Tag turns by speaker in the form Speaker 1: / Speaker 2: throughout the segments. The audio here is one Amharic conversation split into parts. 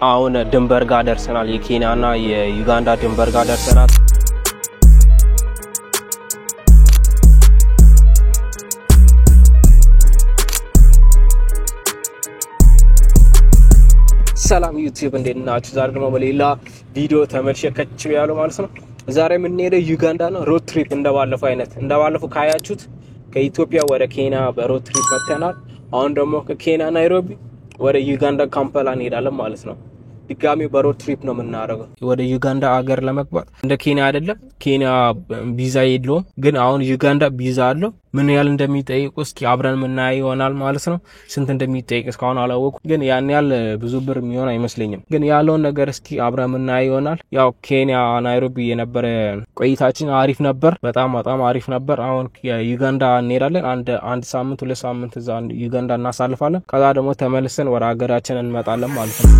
Speaker 1: አሁን ድንበር ጋር ደርሰናል የኬንያና የዩጋንዳ ድንበር ጋር ደርሰናል ሰላም ዩቲዩብ እንደናችሁ ዛሬ ደግሞ በሌላ ቪዲዮ ተመልሼ ያለው ማለት ነው ዛሬ ምን ሄደ ዩጋንዳ ነው ሮድ ትሪፕ እንደባለፈው ካያችሁት ከኢትዮጵያ ወደ ኬንያ በሮድ ትሪፕ መተናል አሁን ደግሞ ከኬንያ ናይሮቢ ወደ ዩጋንዳ ካምፓላ እንሄዳለን ማለት ነው ድጋሚ በሮድ ትሪፕ ነው የምናደርገው ወደ ዩጋንዳ ሀገር ለመግባት እንደ ኬንያ አይደለም ኬንያ ቪዛ የለውም ግን አሁን ዩጋንዳ ቪዛ አለው ምን ያህል እንደሚጠይቁ እስኪ አብረን ምናይ ይሆናል ማለት ነው ስንት እንደሚጠይቅ እስካሁን አላወቁ ግን ያን ያህል ብዙ ብር የሚሆን አይመስለኝም ግን ያለውን ነገር እስኪ አብረን ምናይ ይሆናል ያው ኬንያ ናይሮቢ የነበረ ቆይታችን አሪፍ ነበር በጣም አሪፍ ነበር አሁን ዩጋንዳ እንሄዳለን አንድ ሳምንት ሁለት ሳምንት እዛ ዩጋንዳ እናሳልፋለን ከዛ ደግሞ ተመልሰን ወደ ሀገራችን እንመጣለን ማለት ነው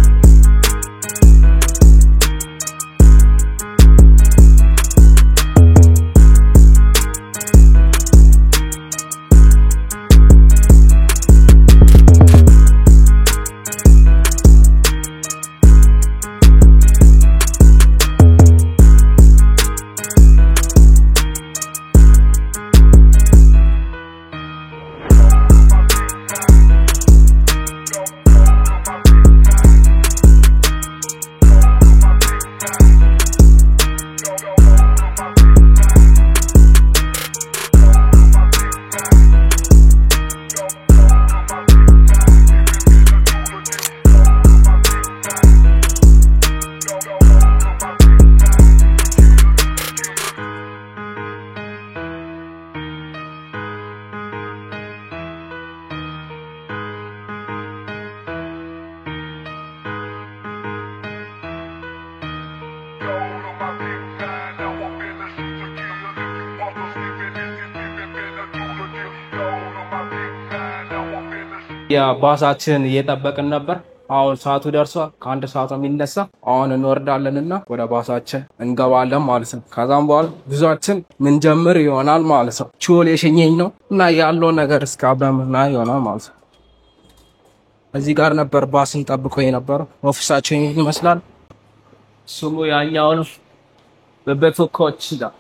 Speaker 1: ያ ባሳችን እየጠበቅን ነበር አሁን ሰዓቱ ደርሷል ከአንድ ሰዓት የሚነሳ አሁን እንወርዳለንና ወደ ባሳችን እንገባለን ማለት ነው ከዛም በኋላ ጉዟችን ምን ጀምር ይሆናል ማለት ነው ቾል የሸኘኝ ነው እና ያለው ነገር እስከ አብረምና ይሆናል ማለት ነው እዚህ ጋር ነበር ባስን ጠብቆ የነበረው ኦፊሳችን ይመስላል ስሙ ያኛው ነው በበፎኮች ዳ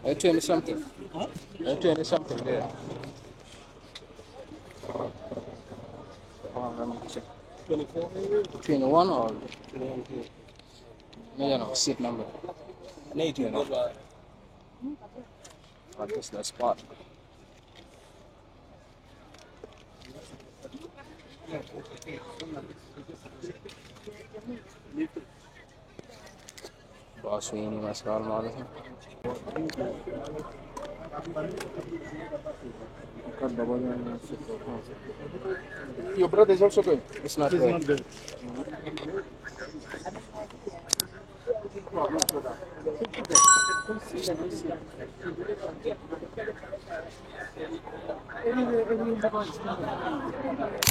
Speaker 1: $20 something. Huh? $20 something there. Let me check. 24 maybe? 21 or 21? No, seat number. No. I guess that spot. Boss, we need my skull model. Your brother is also good. It's not good.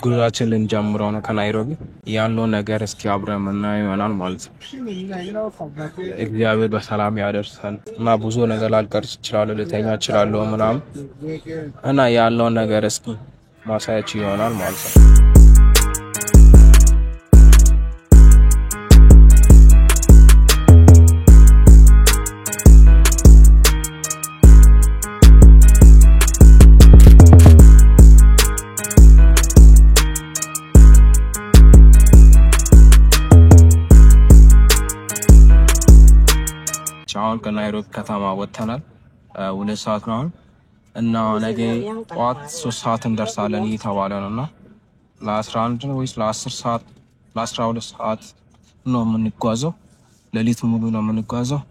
Speaker 1: ጉዟችን ልንጀምረው ነው ከናይሮቢ ያለው ነገር እስኪ አብረን ምናይ ይሆናል ማለት ነው እግዚአብሔር በሰላም ያደርሰን እና ብዙ ነገር ላልቀርጽ ይችላል ለተኛ ይችላል ምናምን እና ያለው ነገር እስኪ ማሳያችሁ ይሆናል ማለት ነው አሁን ከናይሮቢ ከተማ ወጥተናል 2 ሰዓት ነው እና ነገ ጧት 3 ሰዓት እንደርሳለን እየተባለ ነውና ለ11 ወይስ ለ10 ሰዓት ለ12 ሰዓት ነው የምንጓዘው ለሊት ሙሉ ነው የምንጓዘው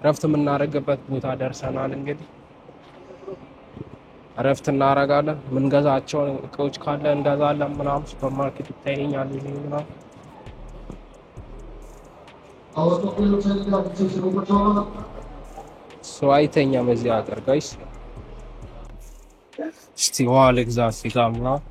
Speaker 1: ረፍት የምናደርግበት ቦታ ደርሰናል። እንግዲህ ረፍት እናደርጋለን። ምን ገዛቸው እቃዎች ካለ እንገዛለን ምናምን ሱፐርማርኬት ይታየኛል እዚህ ምናምን ሰው አይተኛም እዚህ ሀገር ጋይስ። እስቲ ውሃ ልግዛ እስቲ ጋር ምናምን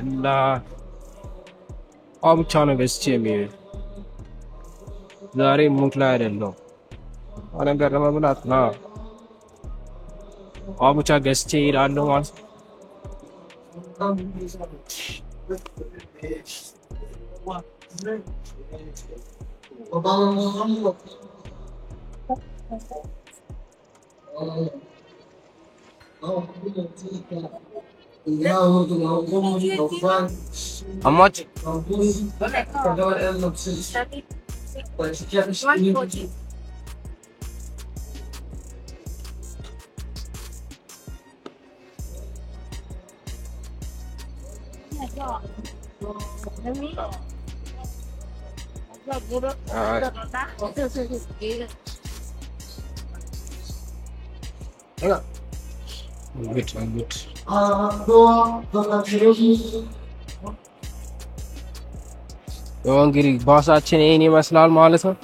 Speaker 1: እና ብቻ ነው ገዝቼ የሚሄድ ዛሬ ሙድ ላይ አይደለም ነገር ለመብላት ነው። ብቻ ገዝቼ እሄዳለሁ ማለት ነው። How much? Good. እንግዲህ ባሳችን ይሄን ይመስላል ማለት ነው።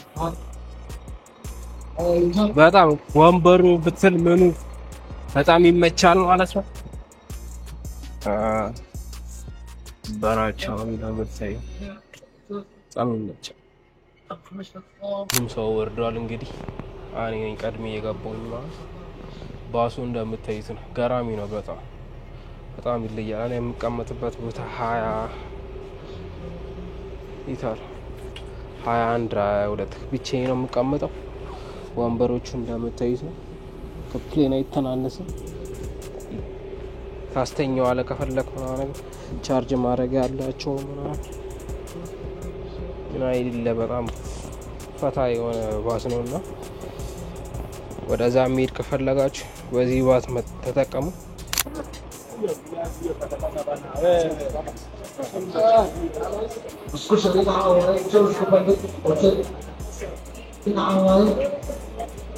Speaker 1: በጣም ወንበሩ ብትል ምኑ በጣም ይመቻል ማለት ነው። በራቻው እንደምታይ በጣም ይመቻል። ሁሉም ሰው ወርዷል። እንግዲህ እኔ ቀድሜ የገባሁኝ ማለት ባሱ እንደምታዩት ነው። ገራሚ ነው። በጣም ይለያል። እኔ የምቀመጥበት ቦታ 21 22 ብቻዬን ነው የምቀመጠው። ወንበሮቹ እንደምታዩት ነው። ከፕሌን አይተናነስም። ታስተኛው አለ ከፈለክ ምናምን ቻርጅ ማድረግ ያላቸው ምናምን አይደለ። በጣም ፈታ የሆነ ባስ ነውና ወደዛ መሄድ ከፈለጋችሁ በዚህ ባስ ተጠቀሙ።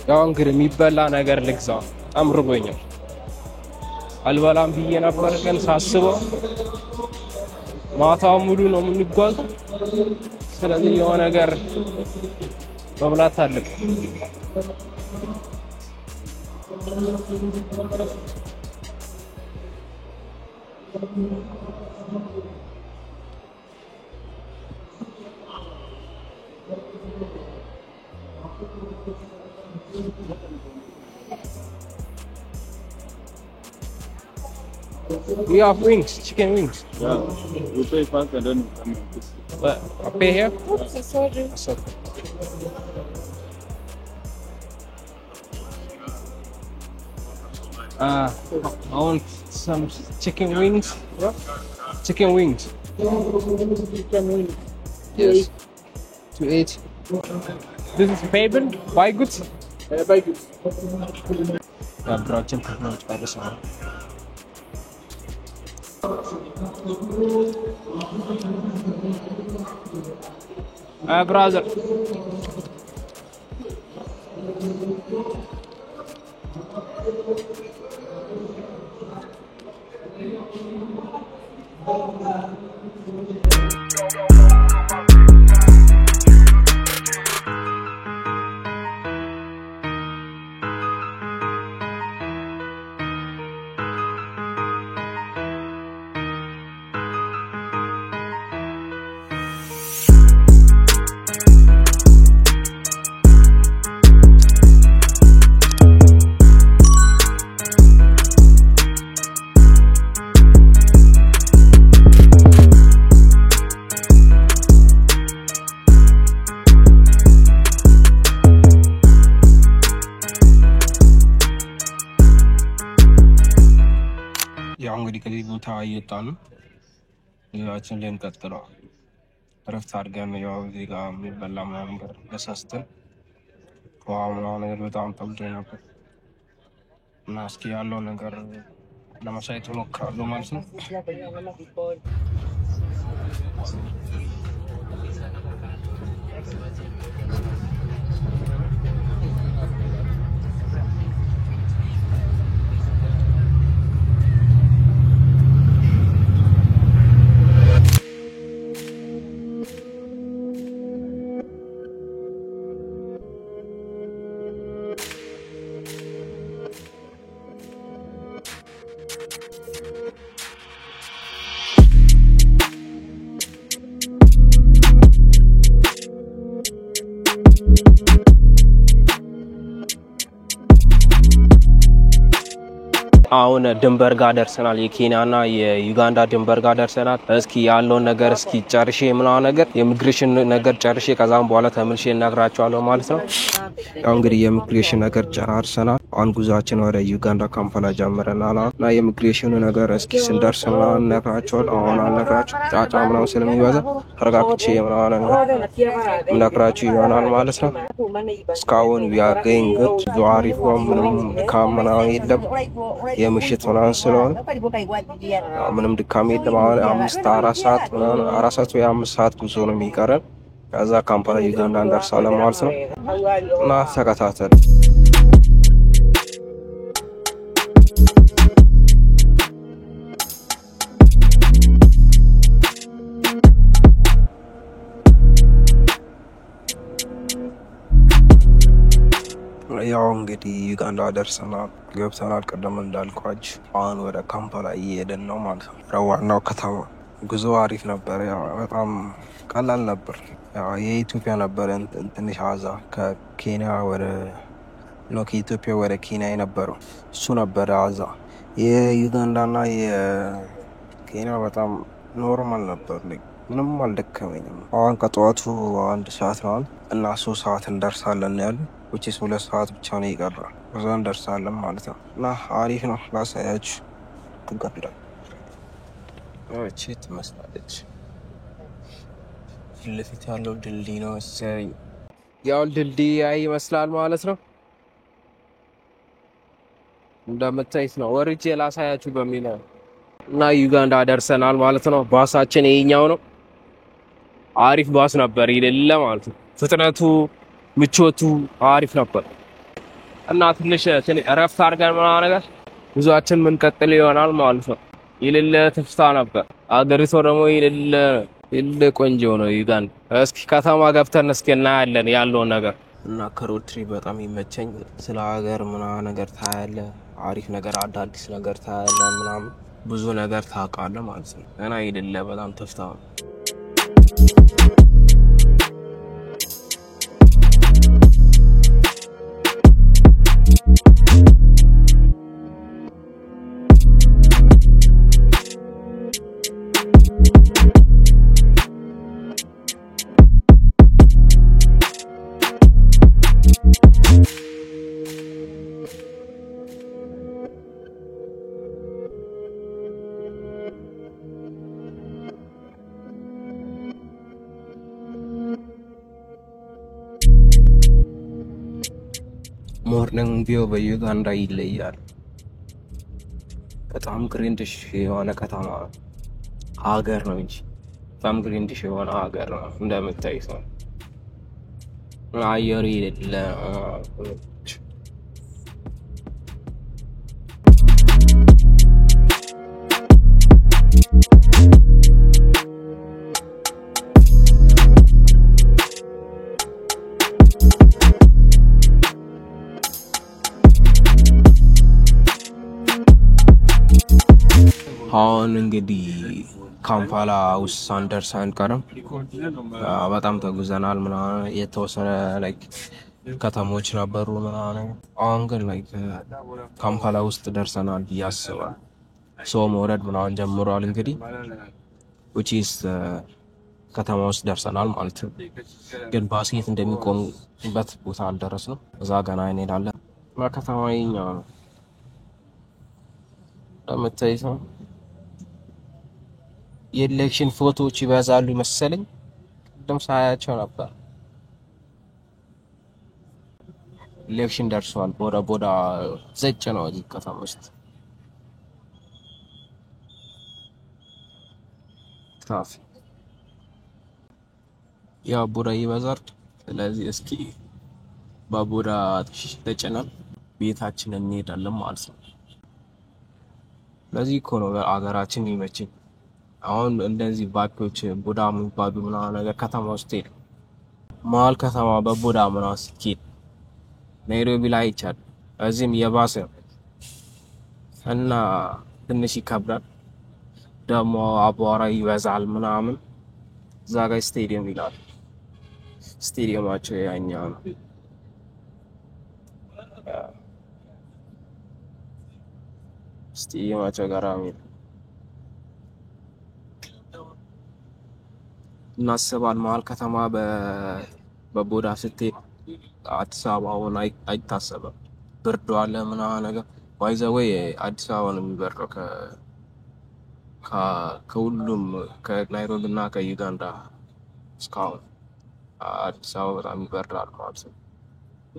Speaker 1: ያው እንግዲህ የሚበላ ነገር ልግዛ። በጣም ርቦኛል። አልበላም ብዬ ነበር ግን ሳስበው ማታው ሙሉ ነው የምንጓዝ። ስለዚህ የሆነ ነገር መብላት አለብን። We have wings, chicken wings.
Speaker 2: Yeah, you pay first and then you come in.
Speaker 1: But I pay here?
Speaker 3: Oops, sorry.
Speaker 1: That's okay. I want some chicken wings. Chicken wings.
Speaker 3: Chicken wings.
Speaker 1: Yes. To eat. This is payment. Buy goods.
Speaker 2: Buy goods.
Speaker 1: Brochen technology by the sound. Brother. ያው እንግዲህ ከዚህ ቦታ እየወጣን ነው። ሌላችን ላይ እንቀጥለው። ረፍት አድርገን ያው እዚህ ጋር የሚበላ ነገር ተሳስተን ዋው ነገር በጣም ጠብጦ ነበር እና እስኪ ያለው ነገር ለማሳየት እሞክራለሁ ማለት ነው። አሁን ድንበር ጋር ደርሰናል። የኬንያና የዩጋንዳ ድንበር ጋር ደርሰናል። እስኪ ያለው ነገር እስኪ ጨርሼ ምናምን ነገር የኢሚግሬሽን ነገር ጨርሼ ከዛም በኋላ ተመልሼ እነግራችኋለሁ ማለት ነው። ያው እንግዲህ የኢሚግሬሽን ነገር ጨራርሰናል። አሁን ጉዟችን ወደ ዩጋንዳ ካምፓላ ጀምረናል እና የኢሚግሬሽኑ ነገር እስኪ ስንደርስ ምናምን እነግራችኋለሁ። አሁን አልነግራችሁ ጫጫ ምናምን ስለሚበዛ ተረጋግቼ ምናምን እነግራችሁ ይሆናል ማለት ነው። እስካሁን ቢያገኝ ግን ብዙ አሪፍ ነው። ምንም ድካም ምናምን የለም። የምሽት ምናምን ስለሆነ ምንም ድካም የለም። አራት ሰዓት ወይ 5 ሰዓት ጉዞ ነው የሚቀረን። ከዛ ካምፓላ ዩጋንዳ እንደርሳለን ማለት ነው እና ተከታተል። ያው እንግዲህ ዩጋንዳ ደርሰናል ገብተናል። ቀደም እንዳልኳችሁ አሁን ወደ ካምፓላ እየሄድን ነው ማለት ነው። ዋናው ከተማ ጉዞ አሪፍ ነበር። ያው በጣም ቀላል ነበር። ያው የኢትዮጵያ ነበር ትንሽ አዛ ከኬንያ ወደ ኬንያ የነበረው እሱ ነበር አዛ። የዩጋንዳና የኬንያ በጣም ኖርማል ነበር። ምንም አልደከመኝም። አሁን ከጠዋቱ 1 ሰዓት ነው እና 3 ሰዓት እንደርሳለን ያሉ which is 2 ሰዓት ብቻ ነው የቀረው። እዛ እንደርሳለን ማለት ነው እና አሪፍ ነው። ላሳያችሁ ትገደዳል። እቺ ትመስላለች። ለፊት ያለው ድልድይ ነው መሰለኝ። ያው ድልድይ ይመስላል ማለት ነው። እንደምታዩት ነው። ወርጄ ላሳያችሁ በሚል እና ዩጋንዳ ደርሰናል ማለት ነው። ባሳችን ይሄኛው ነው። አሪፍ ባስ ነበር ይደለ ማለት ነው። ፍጥነቱ ምቾቱ አሪፍ ነበር እና ትንሽ እረፍት አድርገን ምናምን ነገር ጉዟችን ምን ቀጥል ይሆናል ማለት ነው። ይልለ ተፍታ ነበር። አገሪቱ ደግሞ ይልለ ቆንጆ ነው ዩጋንዳ። እስኪ ከተማ ገብተን እስኪ እናያለን ያለው ነገር እና ከሮድ ትሪፕ በጣም ይመቸኝ። ስለ ሀገር ምናምን ነገር ታያለ። አሪፍ ነገር አዳዲስ ነገር ታያለ ምናምን ብዙ ነገር ታውቃለህ ማለት ነው እና ይልለ በጣም ተፍታ ነው። ሞርኒንግ ቪው በዩጋንዳ ይለያል። በጣም ግሪንዲሽ የሆነ ከተማ ሀገር ነው እንጂ በጣም ግሪንዲሽ የሆነ ሀገር ነው እንደምታዩት ነው። አየሩ ይለ አሁን እንግዲህ ካምፓላ ውስጥ ሳንደርስ አንቀርም። በጣም ተጉዘናል ምናምን የተወሰነ ላይክ ከተሞች ነበሩ ምናምን። አሁን ግን ላይክ ካምፓላ ውስጥ ደርሰናል ያስባል። ሰው መውረድ ምናምን ጀምሯል እንግዲህ which is ከተማ ውስጥ ደርሰናል ማለት ነው። ግን ባስ የት እንደሚቆምበት ቦታ አልደረስንም። እዛ ገና እንሄዳለን። ከተማው የኛው ነው ለምታዩት ነው። የኤሌክሽን ፎቶዎች ይበዛሉ መሰለኝ ቅድም ሳያቸው ነበር። ኢሌክሽን ደርሷል። ቦዳ ዘጭ ነው እዚህ ከተማ ውስጥ ትራፊክ ያው ቦዳ ይበዛል። ስለዚህ እስኪ በቦዳ ተጨናን ቤታችን እንሄዳለን ማለት ነው። ለዚህ እኮ ነው አገራችን ይመችኝ። አሁን እንደዚህ ባክዎች ቦዳ የሚባሉ ምናምን ነገር ከተማ ውስጥ ሄድ መሀል ከተማ በቦዳ ምናምን ስትሄድ ናይሮቢ ላይ ይቻል እዚህም የባሰ እና ትንሽ ይከብዳል። ደግሞ አቧራ ይበዛል ምናምን። እዛ ጋር ስቴዲየም ይላል። ስቴዲየማቸው ያኛው ነው። ስቴዲየማቸው ገራሚ ነው። እናስባል መሀል ከተማ በቦዳ ስትሄድ አዲስ አበባውን አይታሰብም። ብርዱ አለ ምናምን ነገር ባይዘወይ አዲስ አበባ ነው የሚበርደው ከሁሉም ከናይሮቢ እና ከዩጋንዳ እስካሁን አዲስ አበባ በጣም ይበርዳል ማለት ነው።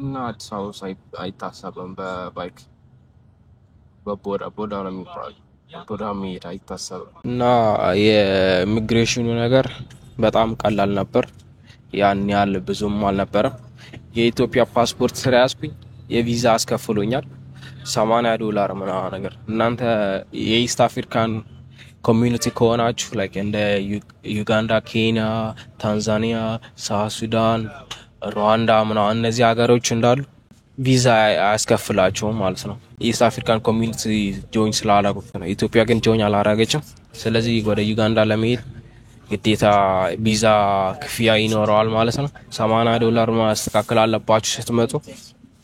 Speaker 1: እና አዲስ አበባ አይታሰብም በባይክ በቦዳ ነው የሚባለው። ቦዳ መሄድ አይታሰብም። እና የኢሚግሬሽኑ ነገር በጣም ቀላል ነበር። ያን ያህል ብዙም አልነበረም። የኢትዮጵያ ፓስፖርት ስለያዝኩኝ የቪዛ አስከፍሎኛል $80 ምናምን ነገር። እናንተ የኢስት አፍሪካን ኮሚዩኒቲ ከሆናችሁ ላይክ እንደ ዩጋንዳ፣ ኬንያ፣ ታንዛኒያ፣ ሳውዝ ሱዳን፣ ሩዋንዳ ምናምን እነዚህ ሀገሮች እንዳሉ ቪዛ አያስከፍላቸውም ማለት ነው። ኢስት አፍሪካን ኮሚዩኒቲ ጆይን ስላላደረጉት ነው። ኢትዮጵያ ግን ጆይን አላደረገችም። ስለዚህ ወደ ዩጋንዳ ለመሄድ ግዴታ ቪዛ ክፍያ ይኖረዋል ማለት ነው። $80 ማስተካከል አለባችሁ ስትመጡ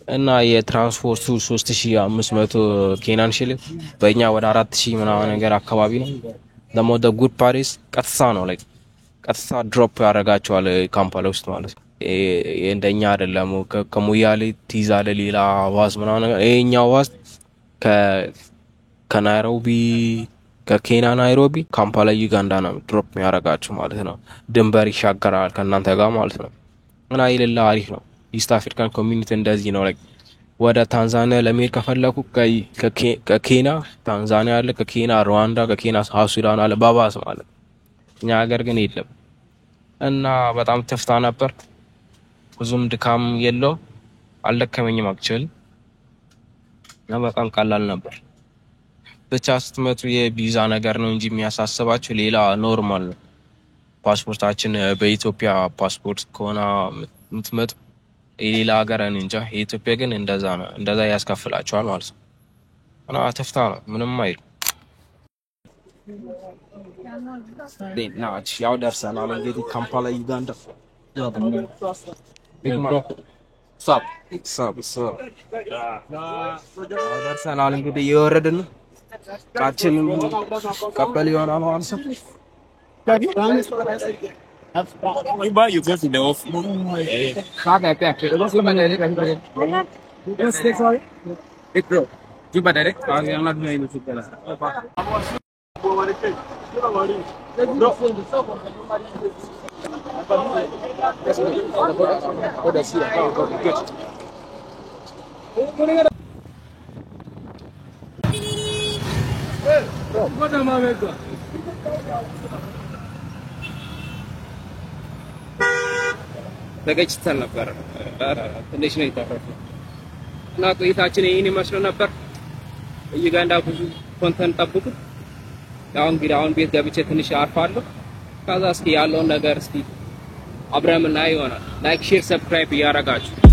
Speaker 1: እና የትራንስፖርቱ 3500 ኬንያን ሽሊንግ በእኛ ወደ 4000 ምናምን ነገር አካባቢ ነው። ደግሞ ጉድ ፓሪስ ቀጥታ ነው ላይ ቀጥታ ድሮፕ ያደርጋቸዋል ካምፓላ ውስጥ ማለት ነው። እንደኛ አይደለም ከሙያሌ ትይዛለህ ሌላ ዋዝ ምናምን ነገር። ይሄኛው ዋዝ ከናይሮቢ ከኬንያ ናይሮቢ ካምፓላ ዩጋንዳ ነው ድሮፕ የሚያደርጋችሁ ማለት ነው። ድንበር ይሻገራል ከእናንተ ጋር ማለት ነው። እና ይልላ አሪፍ ነው። ኢስት አፍሪካን ኮሚዩኒቲ እንደዚህ ነው። ላይክ ወደ ታንዛኒያ ለመሄድ ከፈለኩ ከኬንያ ታንዛኒያ አለ፣ ከኬንያ ሩዋንዳ፣ ከኬንያ ሳውዝ ሱዳን አለ ባባስ ማለት። እኛ ሀገር ግን የለም እና በጣም ተፍታ ነበር። ብዙም ድካም የለው አልደከመኝም አክቹዋሊ እና በጣም ቀላል ነበር። ብቻ ስትመጡ የቪዛ ነገር ነው እንጂ የሚያሳስባችሁ ሌላ ኖርማል ነው። ፓስፖርታችን በኢትዮጵያ ፓስፖርት ከሆነ የምትመጡ የሌላ ሀገር እንጃ። የኢትዮጵያ ግን እንደዛ ያስከፍላቸዋል ማለት ነው። እና ተፍታ ነው ምንም አይል ናች። ያው ደርሰናል እንግዲህ ካምፓላ ዩጋንዳ። ደርሰናል እንግዲህ እየወረድን ነው። ቃችን ቀበል ይሆናል ማለት ነው። ተገጭተን ነበር። ትንሽ ነው የተረፈው እና ቆይታችን ይሄን ይመስል ነበር። ዩጋንዳ ብዙ ኮንተንት ጠብቁ። አሁን ቤት ገብቼ ትንሽ አርፋለሁ። ከዛ እስኪ ያለውን ነገር እስኪ አብረን እናየው ይሆናል። ላይክ፣ ሼር፣ ሰብስክራይብ እያደረጋችሁ